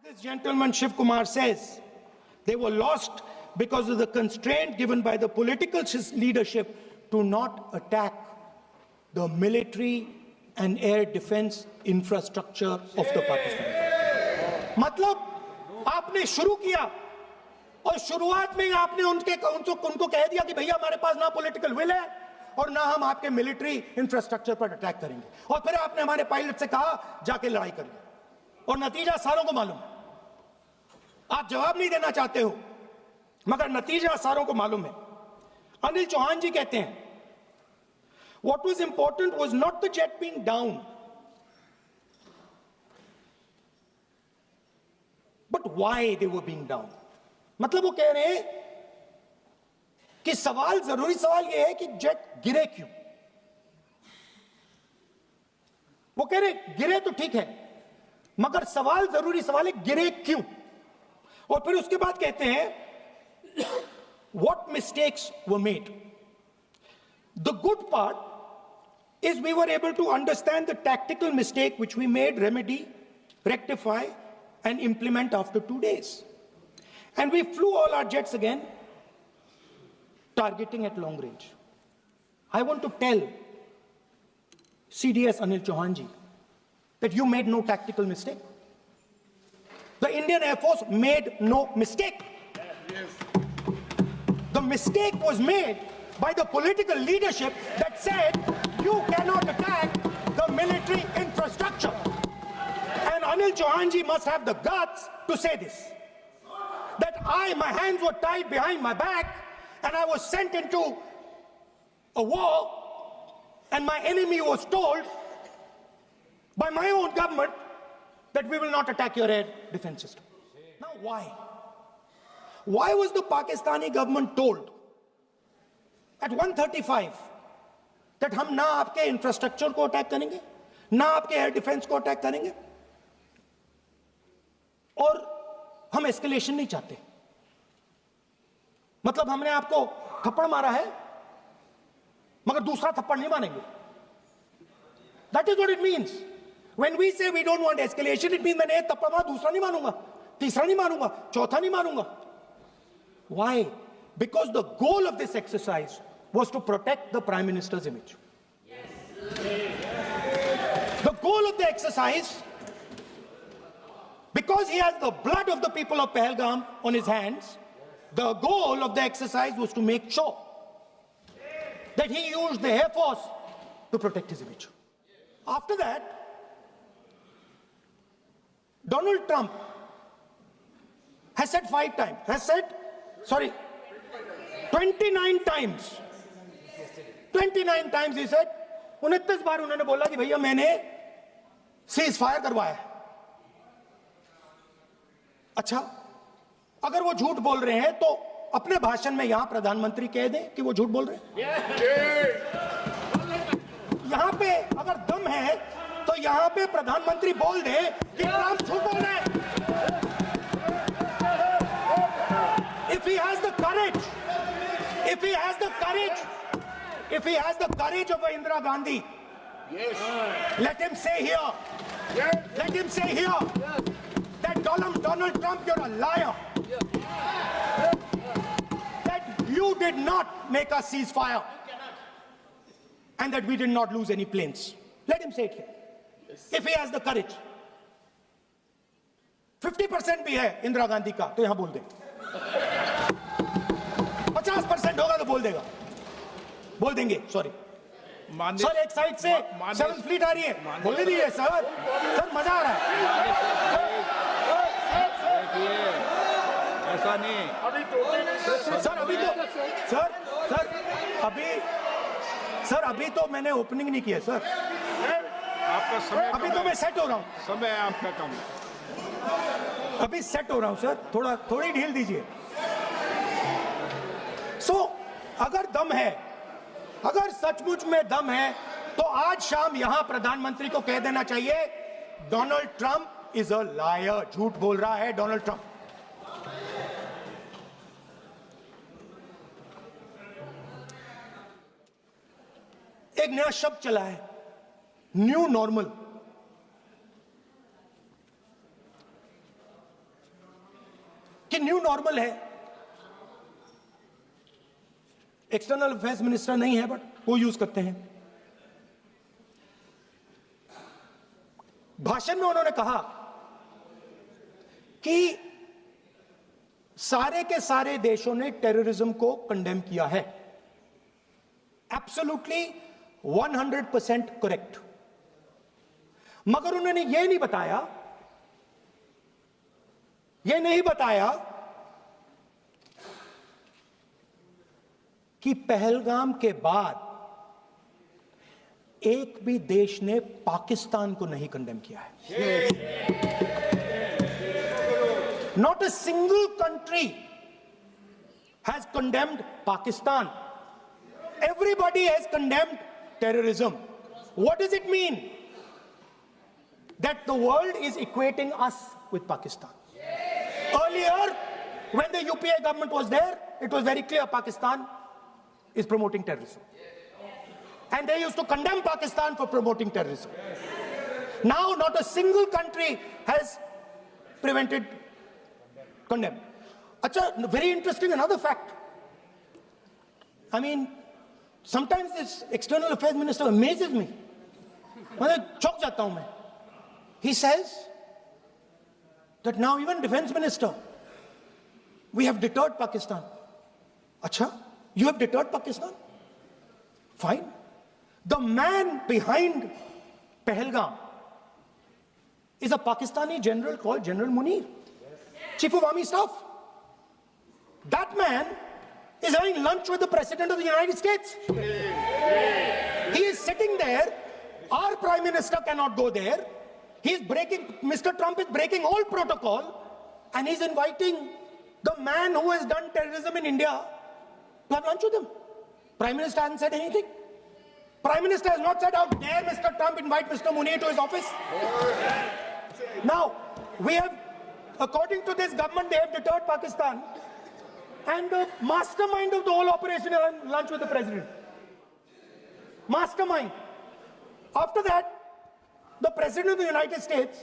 this gentleman Shiv Kumar says, they were lost because of the constraint given by the political leadership to not attack the military and air defense infrastructure of the Pakistan. मतलब आपने शुरू किया और शुरुआत में आपने उनको कह दिया कि भैया हमारे पास ना पॉलिटिकल विल है और ना हम आपके मिलिट्री इंफ्रास्ट्रक्चर पर अटैक करेंगे, और फिर आपने हमारे पायलट से कहा जाके लड़ाई करिए, और नतीजा सारों को मालूम है। आप जवाब नहीं देना चाहते हो मगर नतीजा सारों को मालूम है। अनिल चौहान जी कहते हैं what was important was not the jet being down, but why they were being down. मतलब वो कह रहे हैं कि जरूरी सवाल ये है कि जेट गिरे क्यों। वो कह रहे गिरे तो ठीक है मगर जरूरी सवाल है गिरे क्यों। और फिर उसके बाद कहते हैं what mistakes were made. The good part is we were able to understand the tactical mistake which we made, remedy, rectify and implement after 2 days. And we flew all our jets again, targeting at long range. I want to tell CDS Anil Chauhan ji that you made no tactical mistake. The Indian Air Force made no mistake. The mistake was made by the political leadership that said you cannot attack the military infrastructure. And Anil Chauhan ji must have the guts to say this. That my hands were tied behind my back and I was sent into a war and my enemy was told by my own government that we will not attack your air defense system. Now why? Why was the Pakistani government told at 1:35 that हम ना आपके infrastructure को attack करेंगे ना आपके air defence को attack करेंगे और हम एस्केलेशन नहीं चाहते। मतलब हमने आपको थप्पड़ मारा है मगर दूसरा थप्पड़ नहीं मारेंगे। That is what it means. When we say we don't want escalation, it means मैंने एक थप्पड़ मारा दूसरा नहीं मारूंगा, तीसरा नहीं मारूंगा, चौथा नहीं मारूंगा। Why? Because the goal of this exercise was to protect the Prime Minister's image. The goal of the exercise, because he has the blood of the people of Pahalgam on his hands, the goal of the exercise was to make sure that he used the Air Force to protect his image. After that, Donald Trump has said 29 times. 29 times he said, 29 बार उन्होंने बोला कि भैया मैंने cease fire करवाया है। अच्छा, अगर वो झूठ बोल रहे हैं तो अपने भाषण में यहां प्रधानमंत्री कह दें कि वो झूठ बोल रहे हैं। यहां पे अगर दम है तो यहां पे प्रधानमंत्री बोल दे कि ट्रंप झूठ बोल रहे हैं। If he has the courage, if he has the courage of Indira Gandhi, let him say here, that Donald Trump, you're a liar. That you did not make us ceasefire and that we did not lose any planes. Let him say it here. If he has the courage. 50% भी है इंदिरा गांधी का तो यहां बोल दे। 50% होगा तो बोल देंगे सॉरी सर। एक साइड से 7th फ्लीट आ रही है, बोल दीजिए सर मजा आ रहा है। ऐसा नहीं सर अभी तो मैंने ओपनिंग नहीं किया सर। आपका समय अभी तो मैं सेट हो रहा हूँ। समय आपका कम, अभी सेट हो रहा हूं सर, थोड़ी ढील दीजिए। अगर दम है, अगर सचमुच में दम है तो आज शाम यहां प्रधानमंत्री को कह देना चाहिए Donald Trump is a liar, झूठ बोल रहा है डोनाल्ड ट्रंप। एक नया शब्द चला है, न्यू नॉर्मल। ये न्यू नॉर्मल है। एक्सटर्नल अफेयर्स मिनिस्टर नहीं है बट वो यूज करते हैं। भाषण में उन्होंने कहा कि सारे के सारे देशों ने टेररिज्म को कंडेम किया है। Absolutely 100% correct. मगर उन्होंने यह नहीं बताया कि पहलगाम के बाद एक भी देश ने पाकिस्तान को नहीं कंडेम किया है। Not a single country has condemned Pakistan. Everybody has condemned terrorism. What does it mean? That the world is equating us with Pakistan. Earlier, when the UPA government was there, it was very clear Pakistan is promoting terrorism. And they used to condemn Pakistan for promoting terrorism. Now, not a single country has prevented condemn. Acha, very interesting, another fact. I mean, sometimes this external affairs minister amazes me. मतलब चौंक जाता हूं मैं. He says that now even defense minister, we have deterred Pakistan. Acha, you have deterred Pakistan? Fine. The man behind Pahalgam is a Pakistani general called General Munir, Chief of Army Staff. That man is having lunch with the President of the United States. He is sitting there. Our Prime Minister cannot go there. Mr. Trump is breaking all protocol, and he's inviting the man who has done terrorism in India to have lunch with him. Prime Minister hasn't said anything. Prime Minister has not said, how dare Mr. Trump invite Mr. Munir to his office. Now, we have, according to this government, they have deterred Pakistan. And the mastermind of the whole operation is having lunch with the President. Mastermind. After that, the President of the United States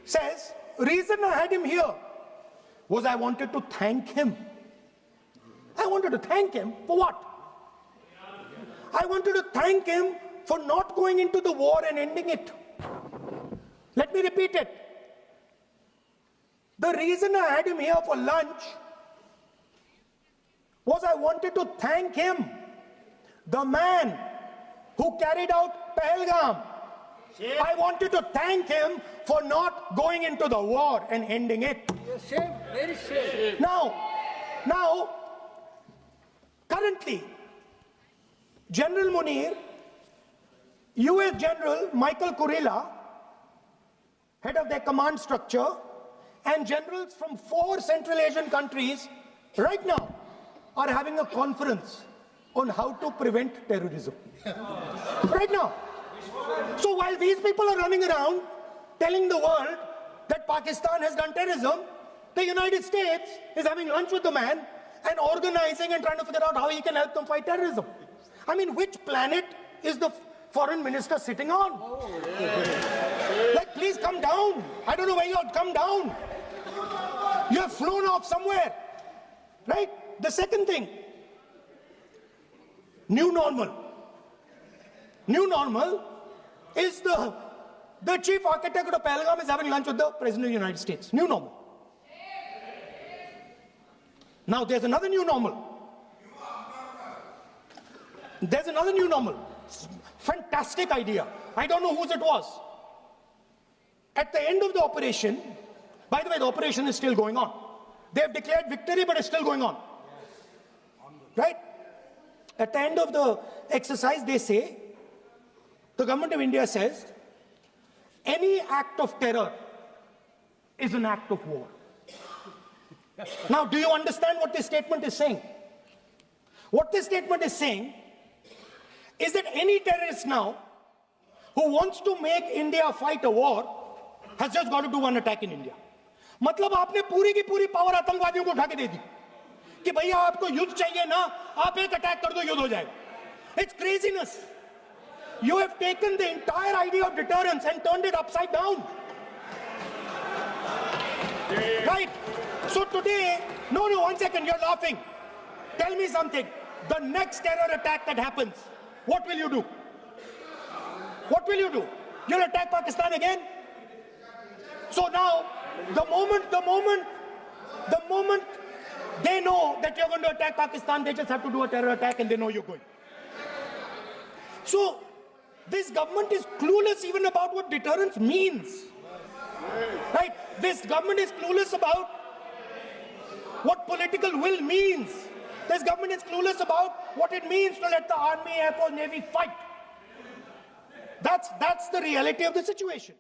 says, reason I had him here was I wanted to thank him. I wanted to thank him for what? I wanted to thank him for not going into the war and ending it. Let me repeat it. The reason I had him here for lunch was I wanted to thank him, the man who carried out Pahalgam. I wanted to thank him for not going into the war and ending it. Shame, very shame. Now, currently, General Munir, US General Michael Kurilla, head of their command structure, and generals from 4 Central Asian countries right now are having a conference on how to prevent terrorism. Right now. So while these people are running around telling the world that Pakistan has done terrorism, the United States is having lunch with the man and organizing and trying to figure out how he can help them fight terrorism. I mean, which planet is the foreign minister sitting on? Like, please come down. I don't know where you are. Come down. You have flown off somewhere. Right? The second thing, new normal. New normal is the chief architect of Pahalgam is having lunch with the President of the United States. New normal. Now there's another new normal. There's another new normal. Fantastic idea. I don't know whose it was. At the end of the operation, by the way, the operation is still going on. They have declared victory, but it's still going on. Right? At the end of the exercise, they say, the government of India says, any act of terror is an act of war. Now, do you understand what this statement is saying? What this statement is saying is that any terrorist now who wants to make India fight a war has just got to do one attack in India. मतलब आपने पूरी की पूरी power आतंकवादियों को उठा के दे दी कि भैया आपको युद्ध चाहिए ना, आप एक अटैक कर दो, युद्ध हो जाएगा. It's craziness. You have taken the entire idea of deterrence and turned it upside down. Right? So today, no, one second, you're laughing. Tell me something. The next terror attack that happens, what will you do? What will you do? You'll attack Pakistan again? So now, the moment they know that you're going to attack Pakistan, they just have to do a terror attack and they know you're going. So, this government is clueless even about what deterrence means. Right? This government is clueless about what political will means. This government is clueless about what it means to let the Army, Air Force, Navy fight. That's the reality of the situation.